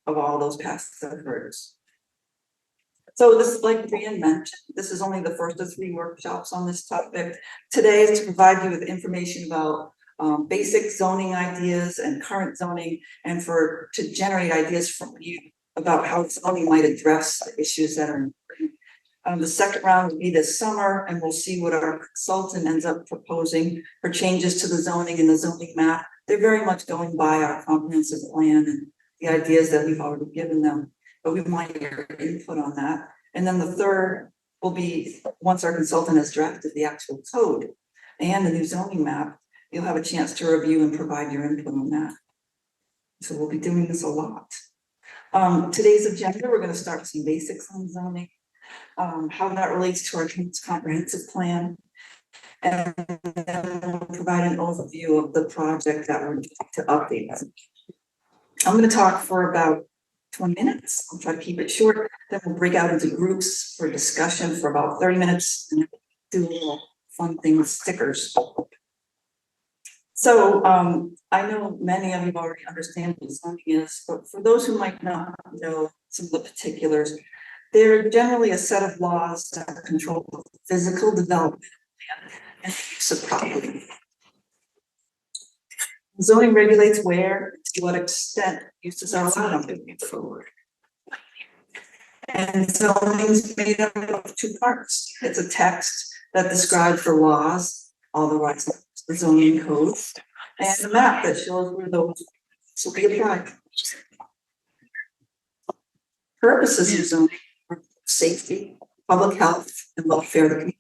of all those past efforts. So this, like Brian mentioned, this is only the first of 3 workshops on this topic. Today is to provide you with information about basic zoning ideas and current zoning, and to generate ideas from you about how zoning might address the issues that are important. The second round will be this summer, and we'll see what our consultant ends up proposing for changes to the zoning and the zoning map. They're very much going by our comprehensive plan and the ideas that we've already given them, but we might get your input on that. And then the third will be, once our consultant has drafted the actual code and the new zoning map, you'll have a chance to review and provide your input on that. So we'll be doing this a lot. Today's agenda, we're going to start with some basics on zoning, how that relates to our comprehensive plan, and then we'll provide an overview of the project that we're doing to update. I'm going to talk for about 20 minutes. I'll try to keep it short. Then we'll break out into groups for discussion for about 30 minutes and do a little fun thing with stickers. So I know many of you already understand what zoning is, but for those who might not know some of the particulars, they're generally a set of laws that control the physical development of land and the use of property. Zoning regulates where, to what extent uses are allowed moving forward. And zoning is made up of 2 parts. It's a text that describes the laws, otherwise the zoning code, and a map that shows where those will be applied. Purposes of zoning are safety, public health, and welfare of the community.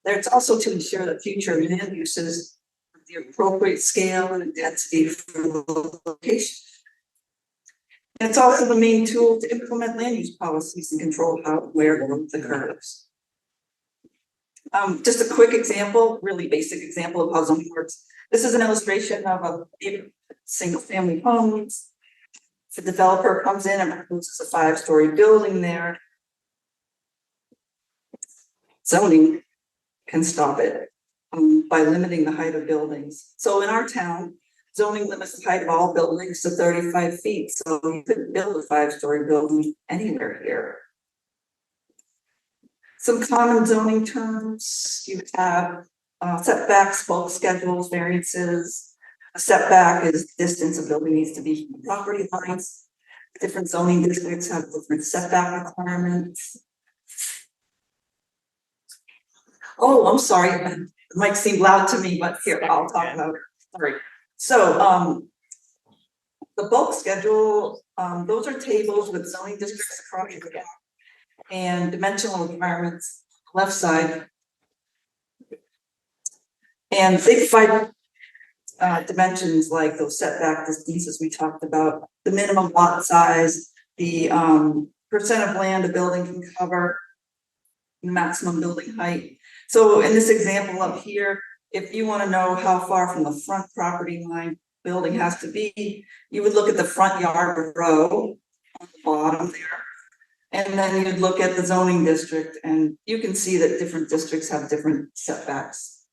It's also to ensure that future land uses have the appropriate scale and intensity for the location. And it's also the main tool to implement land use policies and control how, where growth occurs. Just a quick example, really basic example of how zoning works. This is an illustration of a single family homes. If a developer comes in and proposes a 5-story building there, zoning can stop it by limiting the height of buildings. So in our town, zoning limits the height of all buildings to 35 feet. So you couldn't build a 5-story building anywhere here. Some common zoning terms, you have setbacks, bulk schedules, variances. A setback is distance a building needs to be from property lines. Different zoning districts have different setback requirements. Oh, I'm sorry, the mic seemed loud to me, but here, I'll talk about it. Sorry. So the bulk schedule, those are tables with zoning districts across the country and dimensional requirements left side. And they provide dimensions like those setback distances we talked about, the minimum lot size, the percent of land a building can cover, maximum building height. So in this example up here, if you want to know how far from the front property line building has to be, you would look at the front yard row on the bottom there. And then you'd look at the zoning district, and you can see that different districts have different setbacks.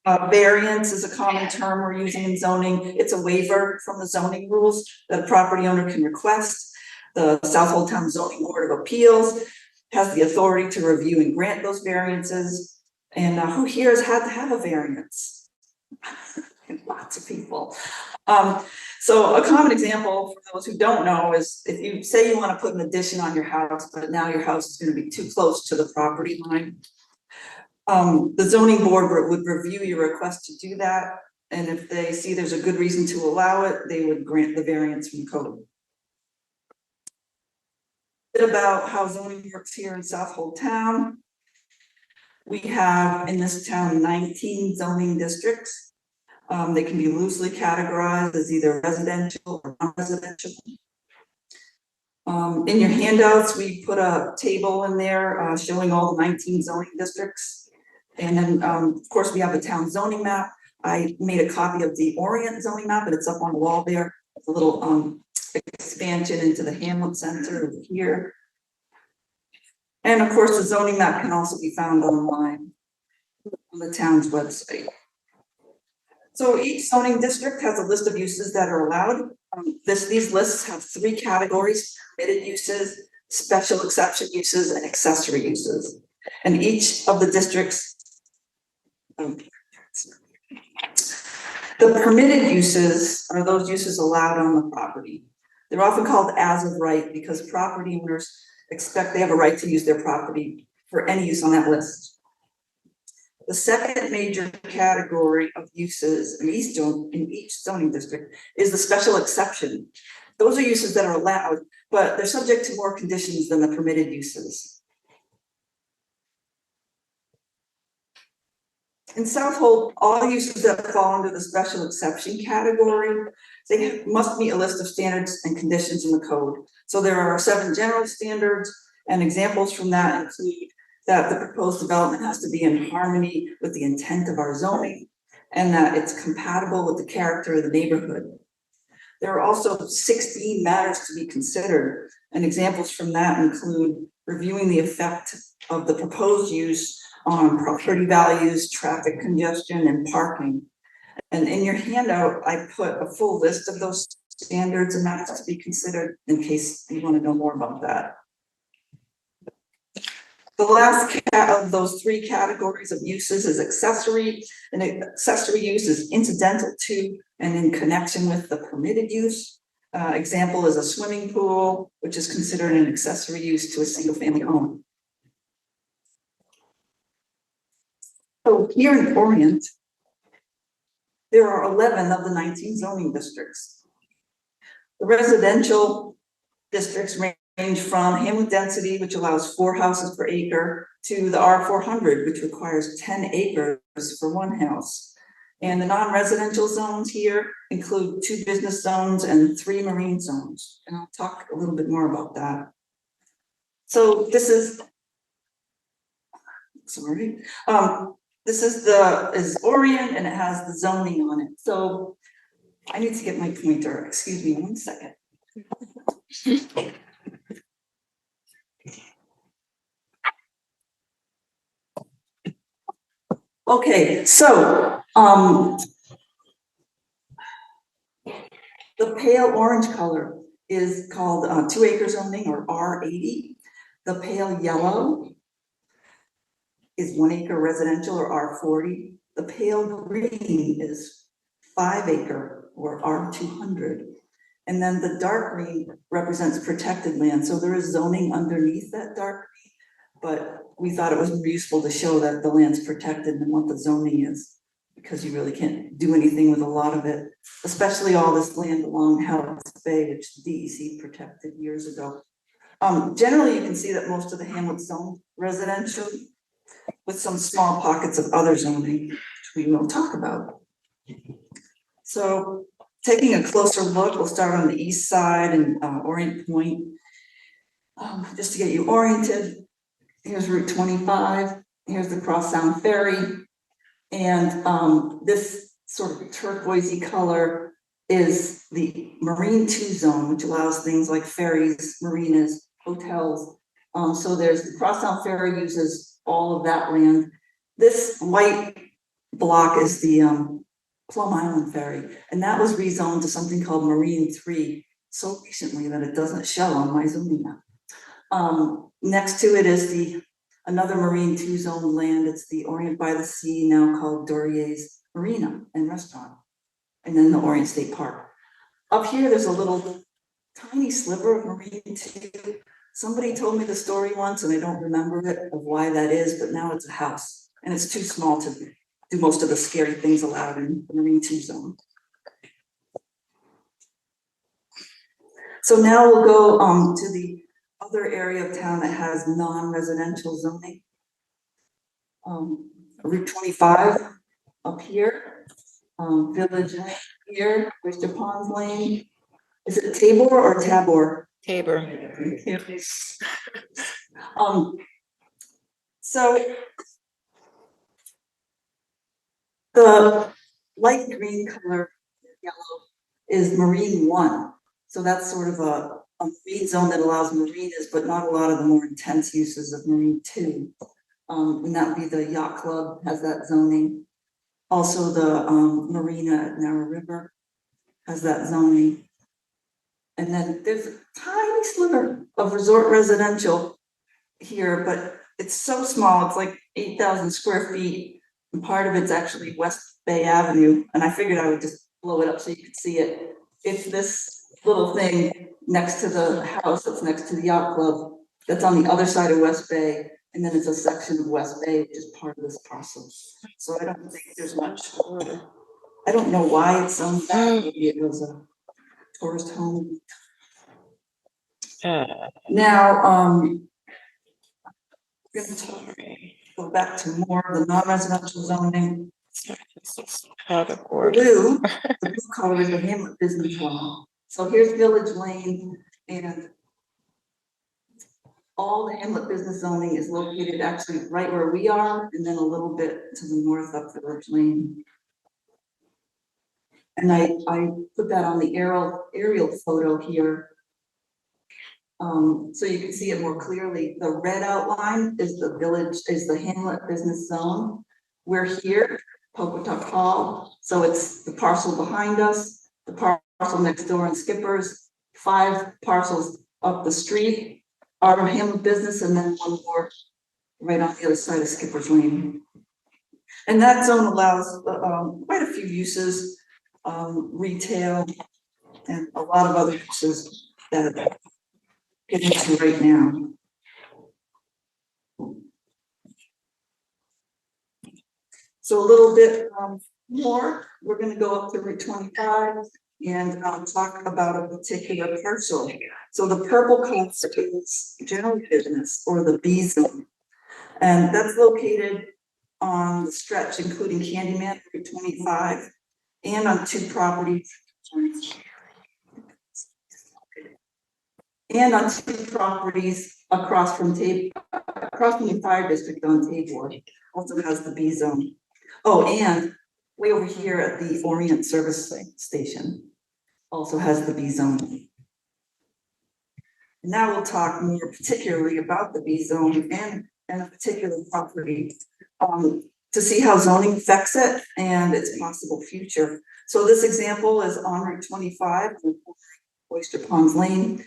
Variance is a common term we're using in zoning. It's a waiver from the zoning rules that a property owner can request. The Southold Town Zoning Board of Appeals has the authority to review and grant those variances. And who here has had to have a variance? Lots of people. So a common example for those who don't know is if you say you want to put an addition on your house, but now your house is going to be too close to the property line. The zoning board would review your request to do that. And if they see there's a good reason to allow it, they would grant the variance from code. A bit about how zoning works here in Southold Town. We have in this town 19 zoning districts. They can be loosely categorized as either residential or non-residential. In your handouts, we put a table in there showing all the 19 zoning districts. And then, of course, we have a town zoning map. I made a copy of the Orient zoning map, and it's up on the wall there. It's a little expansion into the Hamlet Center over here. And of course, the zoning map can also be found online on the town's website. So each zoning district has a list of uses that are allowed. These lists have three categories: permitted uses, special exception uses, and accessory uses. And each of the districts, the permitted uses are those uses allowed on the property. They're often called as of right because property owners expect they have a right to use their property for any use on that list. The second major category of uses in each zoning district is the special exception. Those are uses that are allowed, but they're subject to more conditions than the permitted uses. In Southold, all uses that fall under the special exception category, they must meet a list of standards and conditions in the code. So there are 7 general standards, and examples from that include that the proposed development has to be in harmony with the intent of our zoning, and that it's compatible with the character of the neighborhood. There are also 16 matters to be considered, and examples from that include reviewing the effect of the proposed use on property values, traffic congestion, and parking. And in your handout, I put a full list of those standards and matters to be considered in case you want to know more about that. The last of those 3 categories of uses is accessory. And accessory use is incidental to and in connection with the permitted use. Example is a swimming pool, which is considered an accessory use to a single family home. So here in Orient, there are 11 of the 19 zoning districts. The residential districts range from hamlet density, which allows 4 houses per acre, to the R400, which requires 10 acres for 1 house. And the non-residential zones here include 2 business zones and 3 marine zones. And I'll talk a little bit more about that. So this is, this is Orient, and it has the zoning on it. So I need to get my pointer. Excuse me 1 second. Okay, so the pale orange color is called 2 acre zoning, or R80. The pale yellow is 1 acre residential, or R40. The pale green is 5 acre, or R200. And then the dark green represents protected land. So there is zoning underneath that dark green, but we thought it was more useful to show that the land's protected and what the zoning is, because you really can't do anything with a lot of it, especially all this land along Howard's Bay, which the DEC protected years ago. Generally, you can see that most of the hamlet's zoned residential, with some small pockets of other zoning, which we will talk about. So taking a closer look, we'll start on the east side and Orient Point. Just to get you oriented, here's Route 25, here's the Cross Sound Ferry, and this sort of turquoisey color is the Marine 2 zone, which allows things like ferries, marinas, hotels. So there's the Cross Sound Ferry uses all of that land. This white block is the Plum Island Ferry, and that was rezoned to something called Marine 3 so recently that it doesn't show on my zoning map. Next to it is another Marine 2 zone land. It's the Orient by the Sea, now called Dorier's Marina and Restaurant, and then the Orient State Park. Up here, there's a little tiny sliver of Marine 2. Somebody told me the story once, and I don't remember it, of why that is, but now it's a house, and it's too small to do most of the scary things allowed in the Marine 2 zone. So now we'll go to the other area of town that has non-residential zoning. Route 25 up here, Village Lane here, Oyster Ponds Lane. Is it Tabor or Tabor? Tabor. So the light green color, yellow, is Marine 1. So that's sort of a marine zone that allows marinas, but not a lot of the more intense uses of Marine 2. And that would be the yacht club, has that zoning. Also the marina at Narrow River has that zoning. And then there's a tiny sliver of resort residential here, but it's so small, it's like 8,000 square feet. And part of it's actually West Bay Avenue, and I figured I would just blow it up so you could see it. It's this little thing next to the house that's next to the yacht club, that's on the other side of West Bay, and then it's a section of West Bay, which is part of this parcel. So I don't think there's much. I don't know why it's zoned that, maybe it was a tourist home. Now, we're gonna go back to more of the non-residential zoning. The blue color is the Hamlet business law. So here's Village Lane, and all the Hamlet business zoning is located actually right where we are, and then a little bit to the north up Village Lane. And I put that on the aerial photo here. So you can see it more clearly. The red outline is the Hamlet business zone. We're here, Pocatuck Hall. So it's the parcel behind us, the parcel next door in Skippers, 5 parcels up the street, our Hamlet business, and then one more right on the other side of Skippers Lane. And that zone allows quite a few uses, retail, and a lot of other uses that get into right now. So a little bit more, we're going to go up to Route 25 and talk about a particular parcel. So the purple cluster is general business, or the B zone, and that's located on the stretch, including Candyman Route 25, and on 2 properties. And on 2 properties across from the fire district on Tabor, also has the B zone. Oh, and way over here at the Orient service station, also has the B zone. Now we'll talk more particularly about the B zone and a particular property to see how zoning affects it and its possible future. So this example is on Route 25, Oyster Ponds Lane.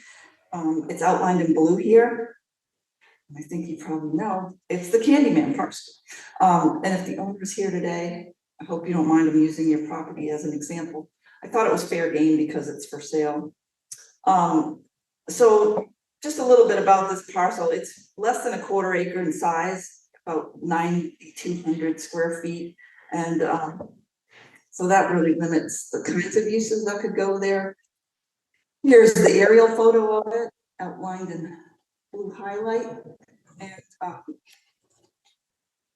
It's outlined in blue here. I think you probably know, it's the Candyman parcel. And if the owner is here today, I hope you don't mind I'm using your property as an example. I thought it was fair game because it's for sale. So just a little bit about this parcel. It's less than a 1/4 acre in size, about 9,200 square feet. And so that really limits the kinds of uses that could go there. Here's the aerial photo of it, outlined in blue highlight. And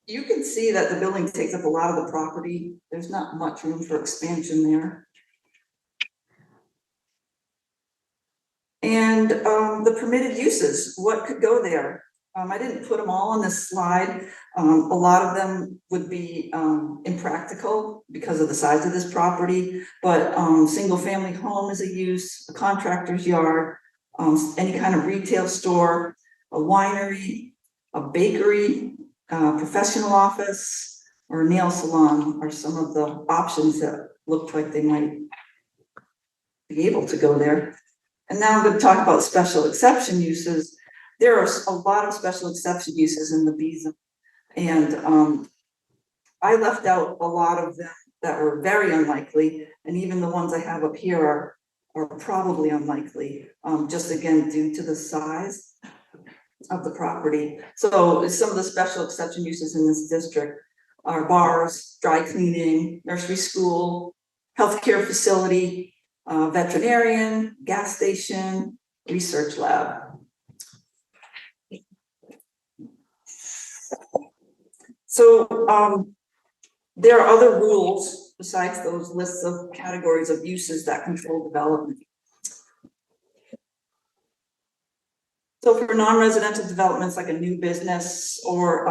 you can see that the building takes up a lot of the property. There's not much room for expansion there. And the permitted uses, what could go there? I didn't put them all on this slide. A lot of them would be impractical because of the size of this property, but single family home is a use, a contractor's yard, any kind of retail store, a winery, a bakery, professional office, or a nail salon are some of the options that looked like they might be able to go there. And now I'm going to talk about special exception uses. There are a lot of special exception uses in the B zone, and I left out a lot of them that were very unlikely, and even the ones I have up here are probably unlikely, just again due to the size of the property. So some of the special exception uses in this district are bars, dry cleaning, nursery school, healthcare facility, veterinarian, gas station, research lab. So there are other rules besides those lists of categories of uses that control development. So for non-residential developments like a new business or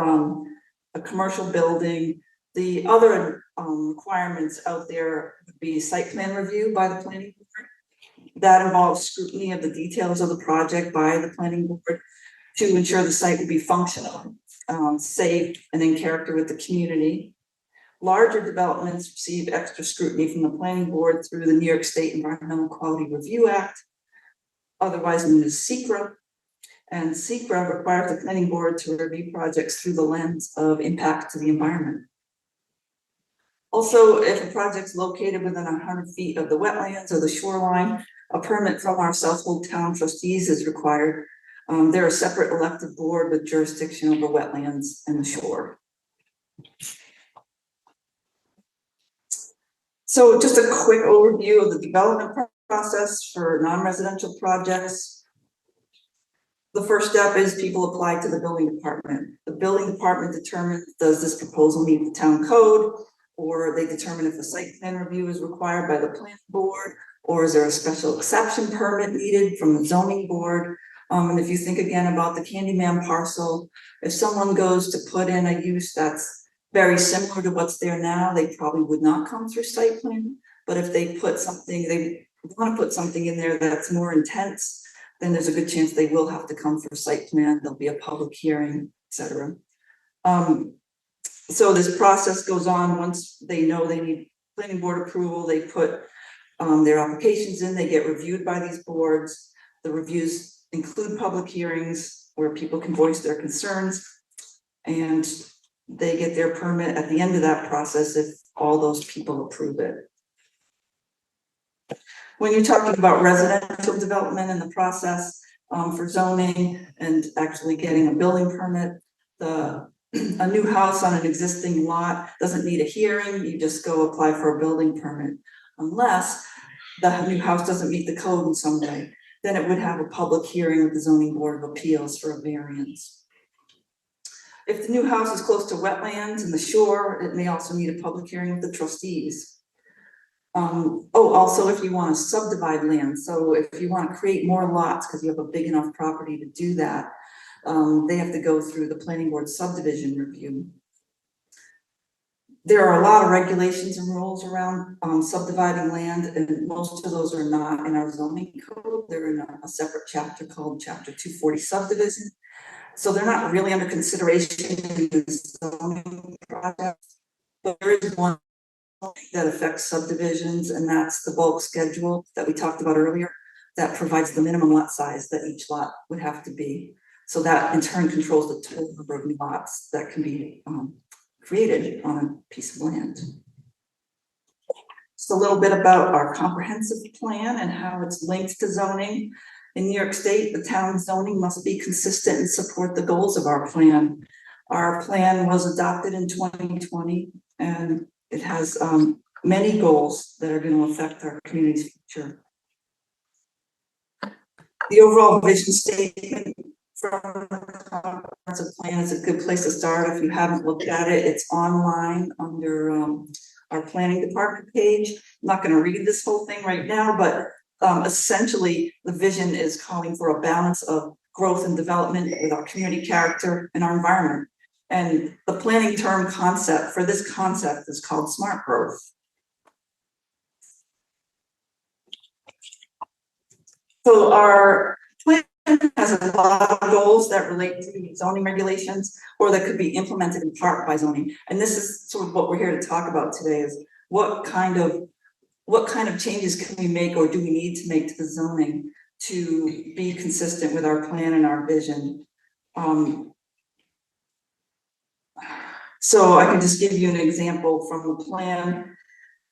a commercial building, the other requirements out there would be site plan review by the planning board. That involves scrutiny of the details of the project by the planning board to ensure the site will be functional, safe, and in character with the community. Larger developments receive extra scrutiny from the planning board through the New York State Environmental Quality Review Act. otherwise known as SECRA. And SECRA requires the planning board to review projects through the lens of impact to the environment. Also, if a project's located within 100 feet of the wetlands or the shoreline, a permit from our Southold town trustees is required. They're a separate elected board with jurisdiction over wetlands and the shore. So just a quick overview of the development process for non-residential projects. The first step is people apply to the building department. The building department determines, does this proposal meet the town code? Or they determine if a site plan review is required by the planning board, or is there a special exception permit needed from the zoning board? And if you think again about the Candyman parcel, if someone goes to put in a use that's very similar to what's there now, they probably would not come through site plan. But if they put something, they want to put something in there that's more intense, then there's a good chance they will have to come for site plan. There'll be a public hearing, etc. So this process goes on. Once they know they need planning board approval, they put their applications in, they get reviewed by these boards. The reviews include public hearings where people can voice their concerns, and they get their permit at the end of that process if all those people approve it. When you're talking about residential development in the process for zoning and actually getting a building permit, a new house on an existing lot doesn't need a hearing. You just go apply for a building permit, unless the new house doesn't meet the code in some way. Then it would have a public hearing with the zoning board of appeals for a variance. If the new house is close to wetlands and the shore, it may also need a public hearing with the trustees. Also, if you want to subdivide land, so if you want to create more lots because you have a big enough property to do that, they have to go through the planning board subdivision review. There are a lot of regulations and rules around subdividing land, and most of those are not in our zoning code. They're in a separate chapter called Chapter 240 Subdivision. So they're not really under consideration in the zoning project, but there is one that affects subdivisions, and that's the bulk schedule that we talked about earlier, that provides the minimum lot size that each lot would have to be. So that in turn controls the total number of lots that can be created on a piece of land. Just a little bit about our comprehensive plan and how it's linked to zoning. In New York State, the town zoning must be consistent and support the goals of our plan. Our plan was adopted in 2020, and it has many goals that are going to affect our community's future. The overall vision statement from the comprehensive plan is a good place to start. If you haven't looked at it, it's online under our planning department page. I'm not going to read this whole thing right now, but essentially the vision is calling for a balance of growth and development with our community character and our environment. And the planning term concept for this concept is called smart growth. So our plan has a lot of goals that relate to zoning regulations, or that could be implemented in part by zoning. And this is sort of what we're here to talk about today, is what kind of changes can we make, or do we need to make to the zoning to be consistent with our plan and our vision. So I can just give you an example from the plan.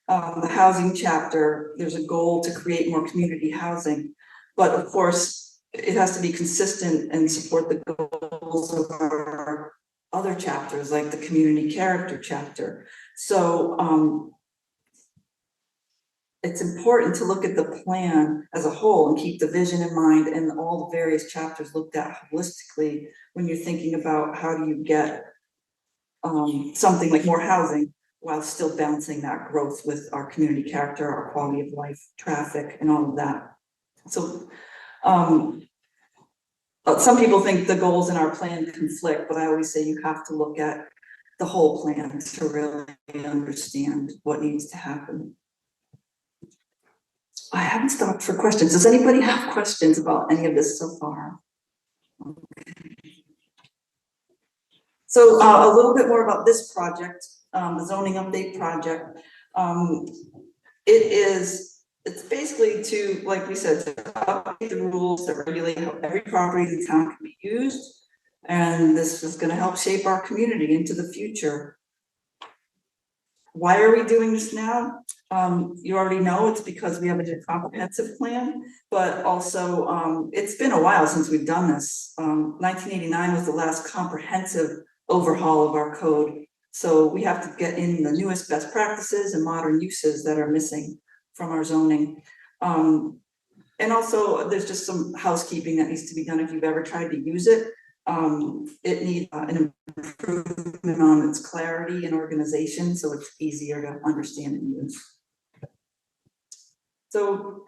The housing chapter, there's a goal to create more community housing, but of course it has to be consistent and support the goals of our other chapters, like the community character chapter. So it's important to look at the plan as a whole and keep the vision in mind, and all the various chapters looked at holistically when you're thinking about how do you get something like more housing while still balancing that growth with our community character, our quality of life, traffic, and all of that. So some people think the goals in our plan conflict, but I always say you have to look at the whole plan to really understand what needs to happen. I haven't stopped for questions. Does anybody have questions about any of this so far? Okay. So a little bit more about this project, the zoning update project. it's basically to, like we said, to update the rules that regulate how every property in the town can be used. And this is gonna help shape our community into the future. Why are we doing this now? You already know it's because we have a comprehensive plan, but also, it's been a while since we've done this. 1989 was the last comprehensive overhaul of our code. So we have to get in the newest best practices and modern uses that are missing from our zoning. And also, there's just some housekeeping that needs to be done if you've ever tried to use it. It needs an improvement on its clarity and organization, so it's easier to understand and use. So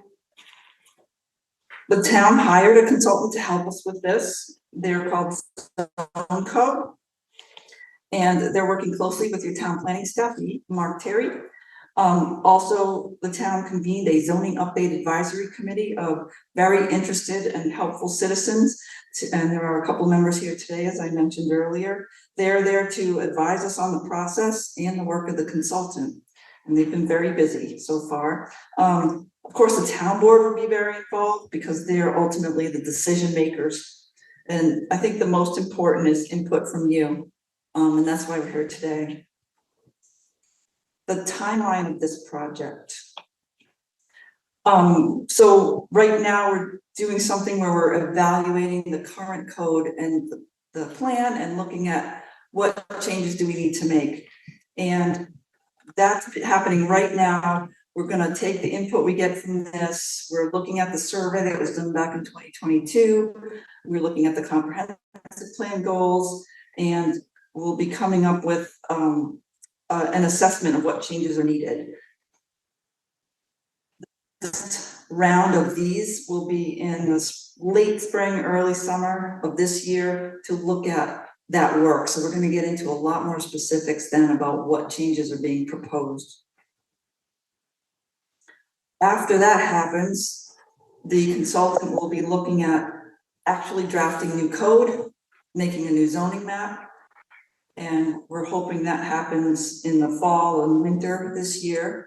the town hired a consultant to help us with this. They're called Southold, and they're working closely with your town planning staff, Mark Terry. Also, the town convened a zoning update advisory committee of very interested and helpful citizens. And there are a couple members here today, as I mentioned earlier. They're there to advise us on the process and the work of the consultant. And they've been very busy so far. Of course, the town board will be very involved because they're ultimately the decision makers. And I think the most important is input from you. And that's why we're here today. The timeline of this project. So right now we're doing something where we're evaluating the current code and the plan and looking at what changes do we need to make. And that's happening right now. We're gonna take the input we get from this. We're looking at the survey that was done back in 2022. We're looking at the comprehensive plan goals, and we'll be coming up with an assessment of what changes are needed. This round of these will be in this late spring, early summer of this year to look at that work. So we're going to get into a lot more specifics then about what changes are being proposed. After that happens, the consultant will be looking at actually drafting new code, making a new zoning map. And we're hoping that happens in the fall and winter this year.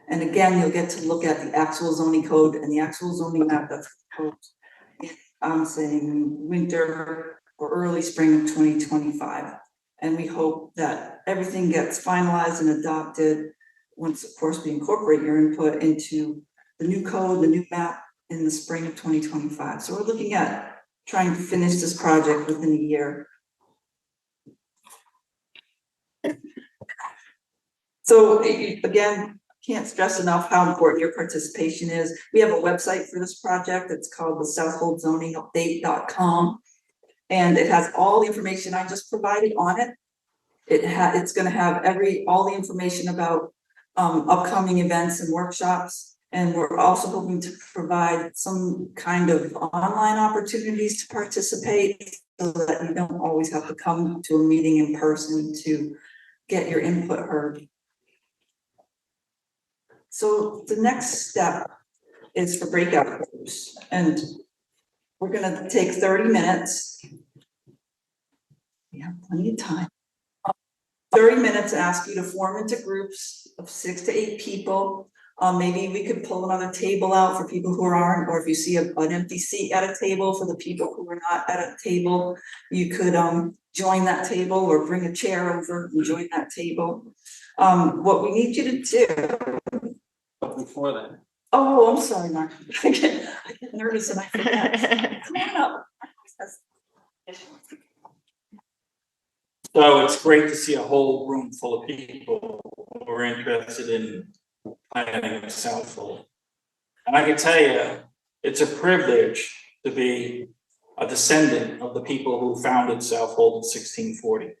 And again, you'll get to look at the actual zoning code and the actual zoning map that's proposed. I'm saying winter or early spring of 2025. And we hope that everything gets finalized and adopted once, of course, we incorporate your input into the new code, the new map in the spring of 2025. So we're looking at trying to finish this project within a year. So again, can't stress enough how important your participation is. We have a website for this project. It's called the southoldZoningUpdate.com. And it has all the information I just provided on it. It's going to have all the information about upcoming events and workshops. And we're also hoping to provide some kind of online opportunities to participate so that you don't always have to come to a meeting in person to get your input heard. So the next step is for breakout groups, and we're going to take 30 minutes. We have plenty of time. 30 minutes, ask you to form into groups of 6 to 8 people. Maybe we could pull another table out for people who aren't, or if you see an empty seat at a table for the people who are not at a table, you could join that table or bring a chair over and join that table. What we need you to do. But before that. Oh, I'm sorry, Mark. I get nervous and I forget. Come on up. So it's great to see a whole room full of people who are interested in planning a Southold. And I can tell you, it's a privilege to be a descendant of the people who founded Southold in 1640.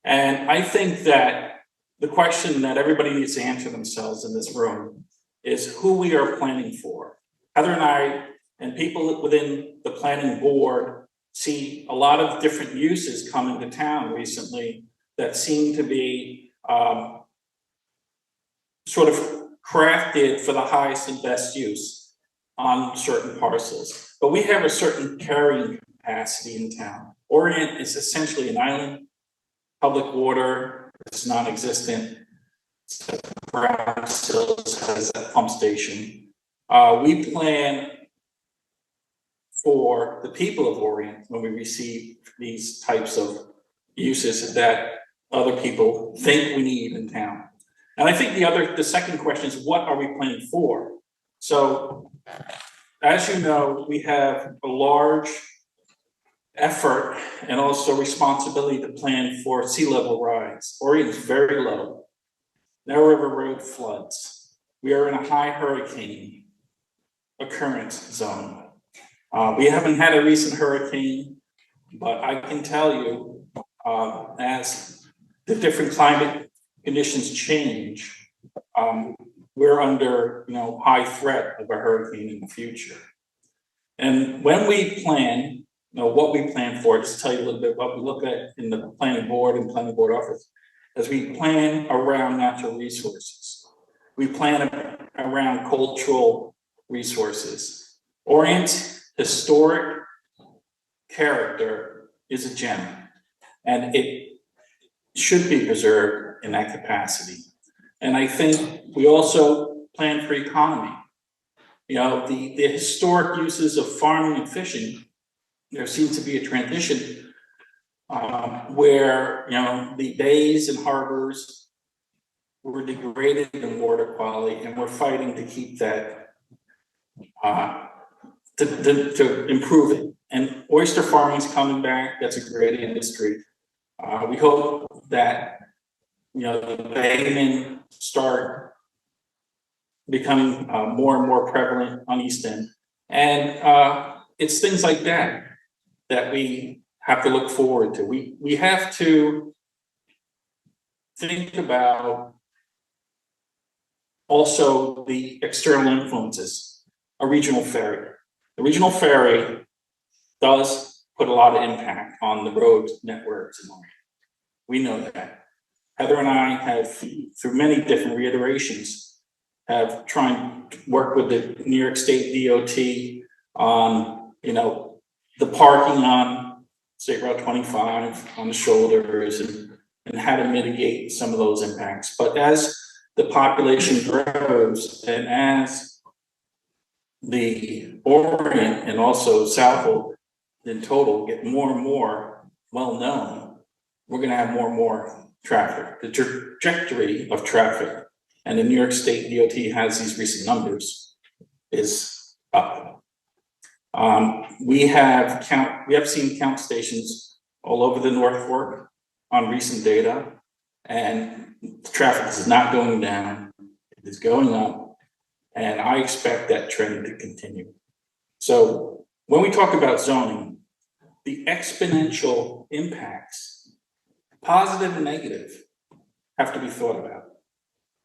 And I think that the question that everybody needs to answer themselves in this room is who we are planning for. Heather and I and people within the planning board see a lot of different uses coming to town recently that seem to be sort of crafted for the highest and best use on certain parcels. But we have a certain carrying capacity in town. Orient is essentially an island. Public water is non-existent. Brown Hills has a pump station. We plan for the people of Orient when we receive these types of uses that other people think we need in town. And I think the second question is, what are we planning for? So, as you know, we have a large effort and also responsibility to plan for sea level rise. Orient is very low. Narrow River Road floods. We are in a high hurricane occurrence zone. We haven't had a recent hurricane, but I can tell you, as the different climate conditions change, we're under, high threat of a hurricane in the future. And when we plan, what we plan for, just to tell you a little bit what we look at in the planning board and planning board office, as we plan around natural resources. We plan around cultural resources. Orient historic character is a gem, and it should be preserved in that capacity. And I think we also plan for economy. The historic uses of farming and fishing, there seems to be a transition where, the bays and harbors were degraded in water quality, and we're fighting to keep that, to improve it. And oyster farming is coming back. That's a great industry. We hope that, the baymen start becoming more and more prevalent on East End. And it's things like that we have to look forward to. We have to think about also the external influences. A regional ferry. The regional ferry does put a lot of impact on the road networks in Orient. We know that. Heather and I have, through many different reiterations, have tried to work with the New York State DOT on, the parking on State Route 25 on the shoulders and how to mitigate some of those impacts. But as the population grows and as the Orient and also Southold in total get more and more well known, we're going to have more and more traffic. The trajectory of traffic, and the New York State DOT has these recent numbers, is up. We have seen count stations all over the North Fork on recent data, and traffic is not going down, it is going up, and I expect that trend to continue. So when we talk about zoning, the exponential impacts, positive and negative, have to be thought about.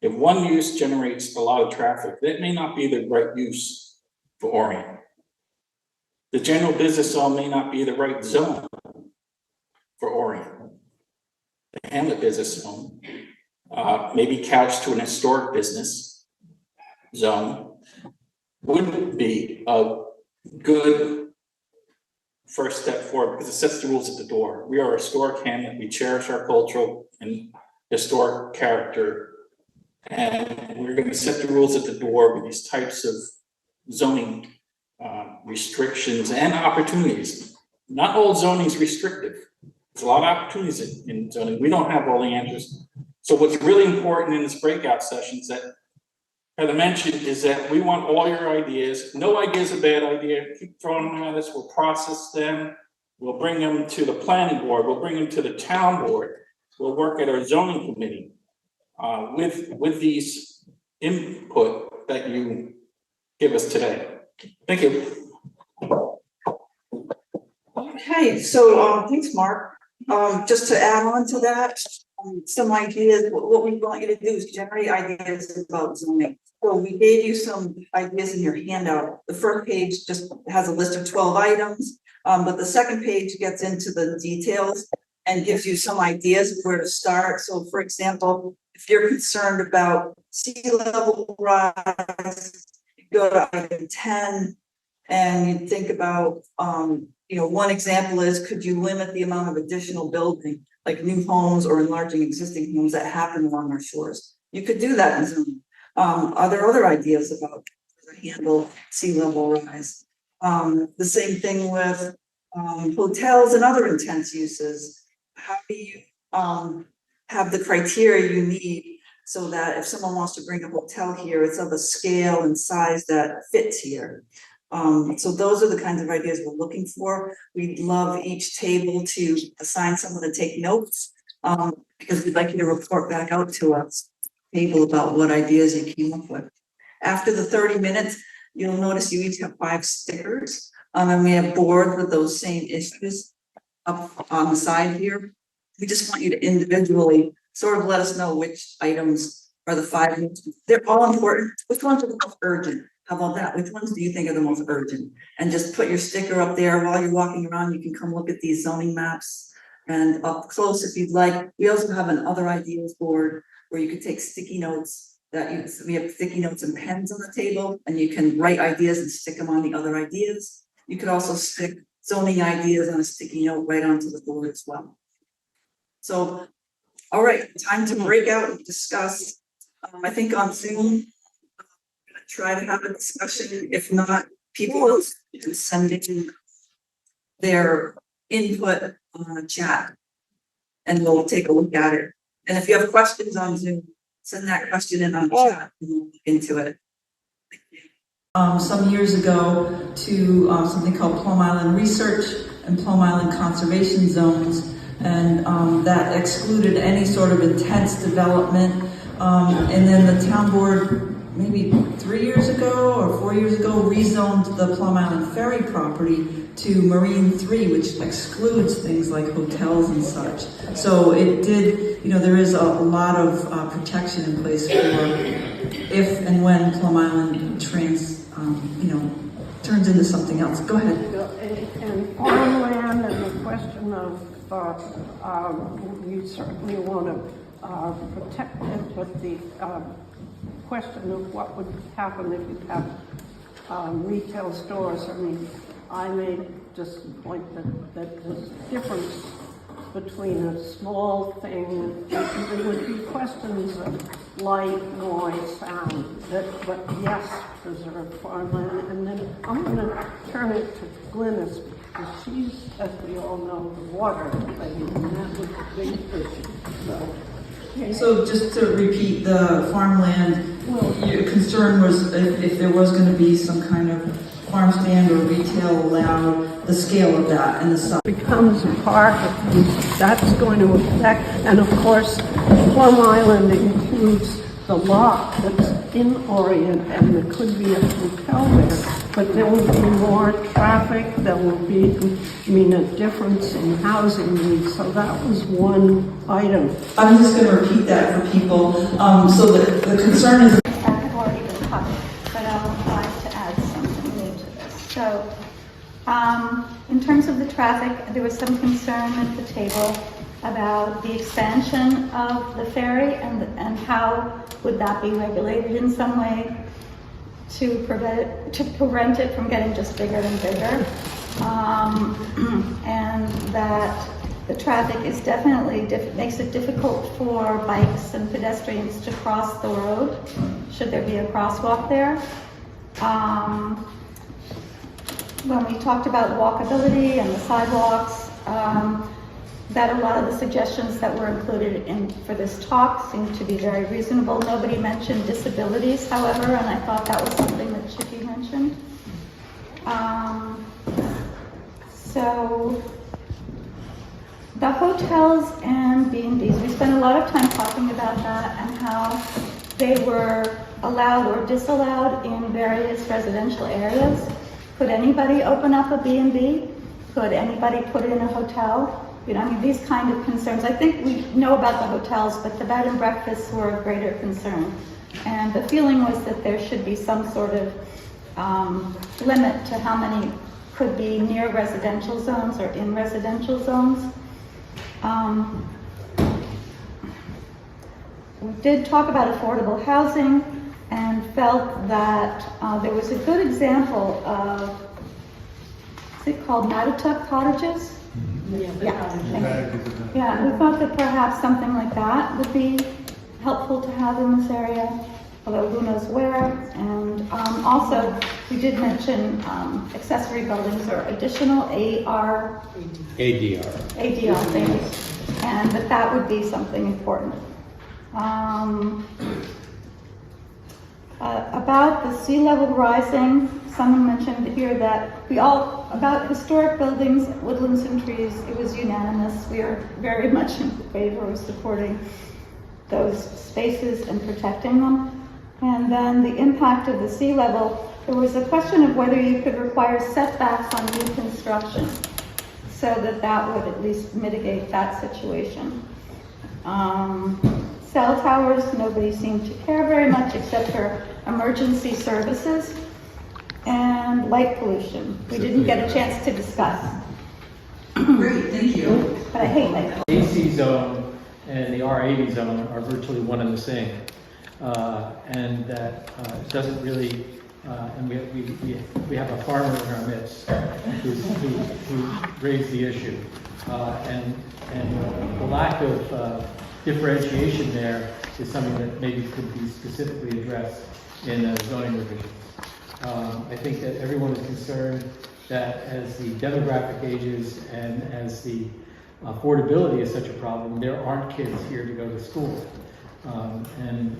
If one use generates a lot of traffic, that may not be the right use for Orient. The general business zone may not be the right zone for Orient. The Hamlet business zone may be couched to an historic business zone, would be a good first step forward because it sets the rules at the door. We are a historic Hamlet. We cherish our cultural and historic character, and we're going to set the rules at the door with these types of zoning restrictions and opportunities. Not all zoning is restrictive. There's a lot of opportunities in zoning. We don't have all the answers. So what's really important in this breakout sessions that Heather mentioned is that we want all your ideas. No idea is a bad idea. Keep throwing them at us. We'll process them. We'll bring them to the planning board. We'll bring them to the town board. We'll work at our zoning committee with these input that you give us today. Thank you. Okay, so thanks, Mark. Just to add on to that, some ideas, what we want you to do is generate ideas about zoning. So we gave you some ideas in your handout. The first page just has a list of 12 items, but the second page gets into the details and gives you some ideas of where to start. So for example, if you're concerned about sea level rise, you go to item 10 and you think about, one example is, could you limit the amount of additional building, like new homes or enlarging existing homes that happen along our shores? You could do that in zoning. Are there other ideas about to handle sea level rise. The same thing with hotels and other intense uses. How do you have the criteria you need so that if someone wants to bring a hotel here, it's of a scale and size that fits here? So those are the kinds of ideas we're looking for. We'd love each table to assign someone to take notes, because we'd like you to report back out to us, table, about what ideas you came up with. After the 30 minutes, you'll notice you each have 5 stickers, and we have boards with those same issues up on the side here. We just want you to individually sort of let us know which items are the 5 most. They're all important. Which ones are the most urgent? How about that? Which ones do you think are the most urgent? And just put your sticker up there while you're walking around. You can come look at these zoning maps and up close if you'd like. We also have an other ideas board where you could take sticky notes we have sticky notes and pens on the table, and you can write ideas and stick them on the other ideas. You could also stick zoning ideas on a sticky note right onto the board as well. So, all right, time to break out and discuss. I think on Zoom, I'm gonna try to have a discussion. If not, people can send in their input on a chat, and we'll take a look at it. And if you have questions on Zoom, send that question in on the chat and we'll look into it. Some years ago to something called Plum Island Research and Plum Island Conservation Zones, and that excluded any sort of intense development. And then the town board, maybe 3 years ago or 4 years ago, rezoned the Plum Island Ferry property to Marine 3, which excludes things like hotels and such. So it did, there is a lot of protection in place for if and when Plum Island turns into something else. Go ahead. And farmland and the question of, you certainly want to protect it, but the question of what would happen if you have retail stores. I mean, I made just the point that there's a difference between a small thing. There would be questions of light, noise, sound, but yes, preserve farmland. And then I'm going to turn it to Glynis, because she's, as we all know, the water thing, and that was a big issue. So just to repeat, the farmland, your concern was if there was going to be some kind of farm stand or retail allowed, the scale of that and the size. Becomes a park, that's going to affect, and of course, Plum Island includes the lot that's in Orient, and there could be a hotel there, but there will be more traffic, there will be, a difference in housing needs, so that was one item. I'm just going to repeat that for people. So the concern is that have already been covered, but I'll try to add something new to this. So, in terms of the traffic, there was some concern at the table about the expansion of the ferry and how would that be regulated in some way to prevent it from getting just bigger and bigger, and that the traffic is definitely makes it difficult for bikes and pedestrians to cross the road should there be a crosswalk there. When we talked about walkability and the sidewalks, that a lot of the suggestions that were included for this talk seemed to be very reasonable. Nobody mentioned disabilities, however, and I thought that was something that should be mentioned. So the hotels and B&Bs, we spent a lot of time talking about that and how they were allowed or disallowed in various residential areas. Could anybody open up a B&B? Could anybody put in a hotel? These kind of concerns. I think we know about the hotels, but the bed and breakfasts were of greater concern. And the feeling was that there should be some sort of limit to how many could be near residential zones or in residential zones. We did talk about affordable housing and felt that there was a good example of, is it called Mattatuck cottages? Yeah, we thought that perhaps something like that would be helpful to have in this area. although who knows where. And also, we did mention accessory buildings or additional ADR, thank you. And that would be something important. About the sea level rising, someone mentioned here that about historic buildings, woodlands and trees, it was unanimous. We are very much in favor of supporting those spaces and protecting them. And then the impact of the sea level, there was a question of whether you could require setbacks on new construction so that would at least mitigate that situation. Cell towers, nobody seemed to care very much except for emergency services and light pollution. We didn't get a chance to discuss. Great, thank you. But I hate light pollution. The AC zone and the R80 zone are virtually one and the same. And that doesn't really, and we have a farmer in our midst who raised the issue. And the lack of differentiation there is something that maybe could be specifically addressed in zoning revisions. I think that everyone is concerned that as the demographic ages and as the affordability is such a problem, there aren't kids here to go to school. And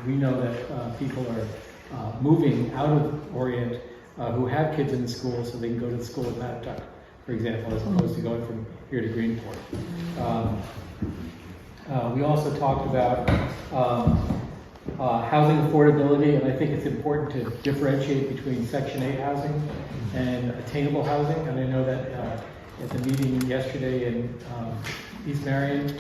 we know that people are moving out of Orient who have kids in the school so they can go to the school at Mattatuck, for example, as opposed to going from here to Greenport. We also talked about housing affordability, and I think it's important to differentiate between Section 8 housing and attainable housing. And I know that at the meeting yesterday in East Marion,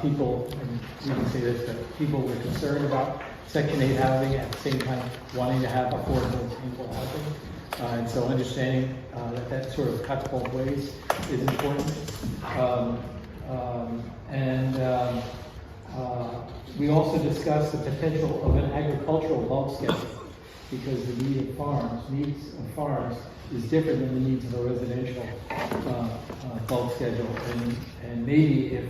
people, and we can say this, that people were concerned about Section 8 housing at the same time wanting to have affordable, attainable housing. And so understanding that sort of cuts both ways is important. We also discussed the potential of an agricultural bulk schedule because the needs of farms is different than the needs of a residential bulk schedule. And maybe if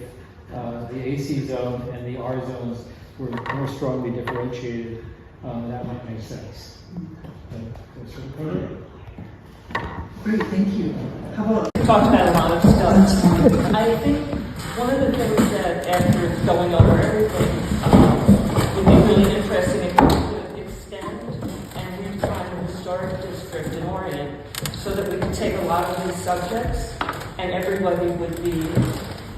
the AC zone and the R zones were more strongly differentiated, that might make sense. Great, thank you. How about? We talked about a lot of stuff. I think one of the things that after going over everything would be really interesting if we could extend and redefine the historic district in Orient so that we could take a lot of these subjects and everybody would be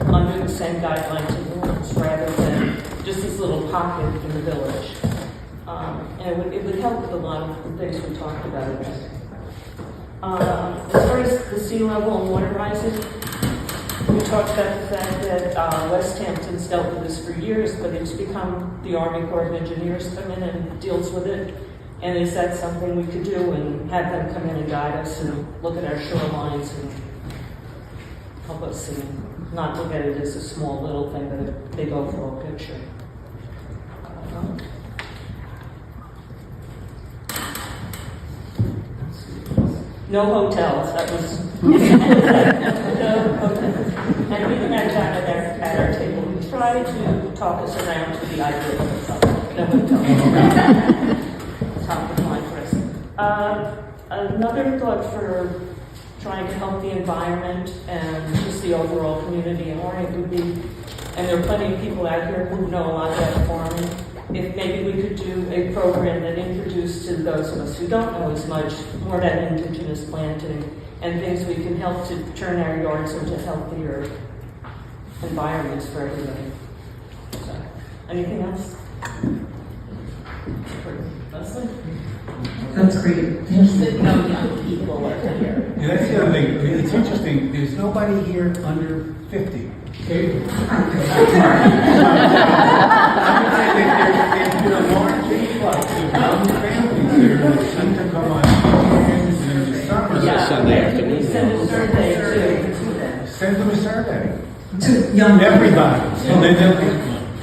under the same guidelines and rules rather than just this little pocket in the village. And it would help with a lot of the things we talked about. As far as the sea level and water rising, we talked about the fact that West Hampton's dealt with this for years, but it's become the Army Corps of Engineers come in and deals with it. And is that something we could do and have them come in and guide us and look at our shorelines and help us see, not look at it as a small little thing, but a big overall picture. No hotels, that was, no hotels. And even at our table, we tried to talk us around to the idea of no hotels. Top of mind for us. Another thought for trying to help the environment and just the overall community in Orient would be, and there are plenty of people out here who know a lot about farming, if maybe we could do a program that introduced to those of us who don't know as much more about indigenous planting and things we can help to turn our yards into healthier environments for everybody. So, anything else? Leslie? That's great. There's no young people over here. Yeah, that's the other thing. I mean, it's interesting. There's nobody here under 50. Okay? I would say that there's a large influx of young families that seem to come on weekends and in the summer. Yeah. Sunday afternoon. We send a survey too. Send them a survey. To young Everybody. And then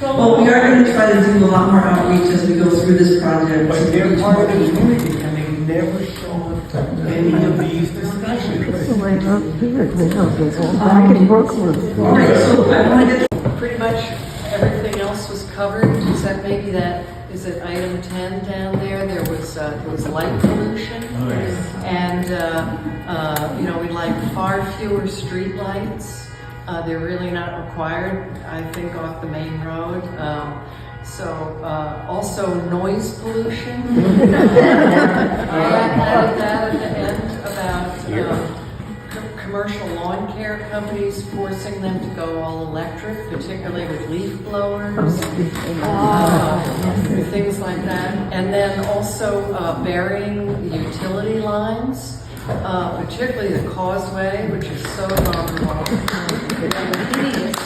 they'll, Well, we are going to try to do a lot more outreach as we go through this project. but they're part of the community and they never show up to any of these discussions. Right up here, they don't get all back in Brooklyn. All right, so I want to get Pretty much everything else was covered, except maybe that is it item 10 down there? There was light pollution. And, we'd like far fewer street lights. They're really not required, I think, off the main road. Also noise pollution. I added that at the end about commercial lawn care companies forcing them to go all electric, particularly with leaf blowers, things like that. And then also burying utility lines, particularly the causeway, which is so vulnerable and hideous.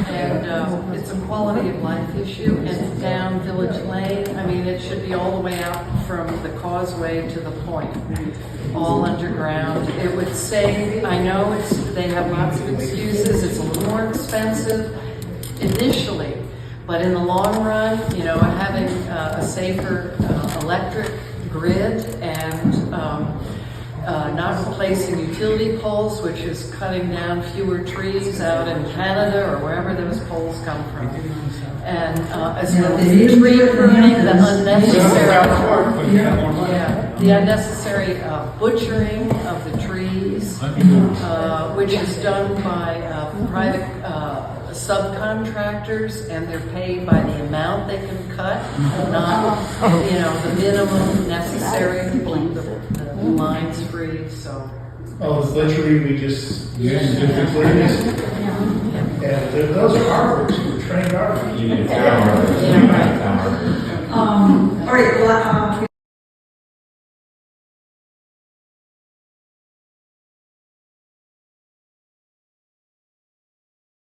And it's a quality of life issue. And down Village Lane, I mean, it should be all the way out from the causeway to the point, all underground. It would save, I know they have lots of excuses, it's a little more expensive initially, but in the long run, having a safer electric grid and not replacing utility poles, which is cutting down fewer trees out in Canada or wherever those poles come from. And as well as the tree pruning, the unnecessary butchering of the trees, which is done by private subcontractors, and they're paid by the amount they can cut, not the minimum necessary to keep the lines free. So. Oh, the butchery we just used to the cleanest. And those are arbors, we're trained arbors. All right, well,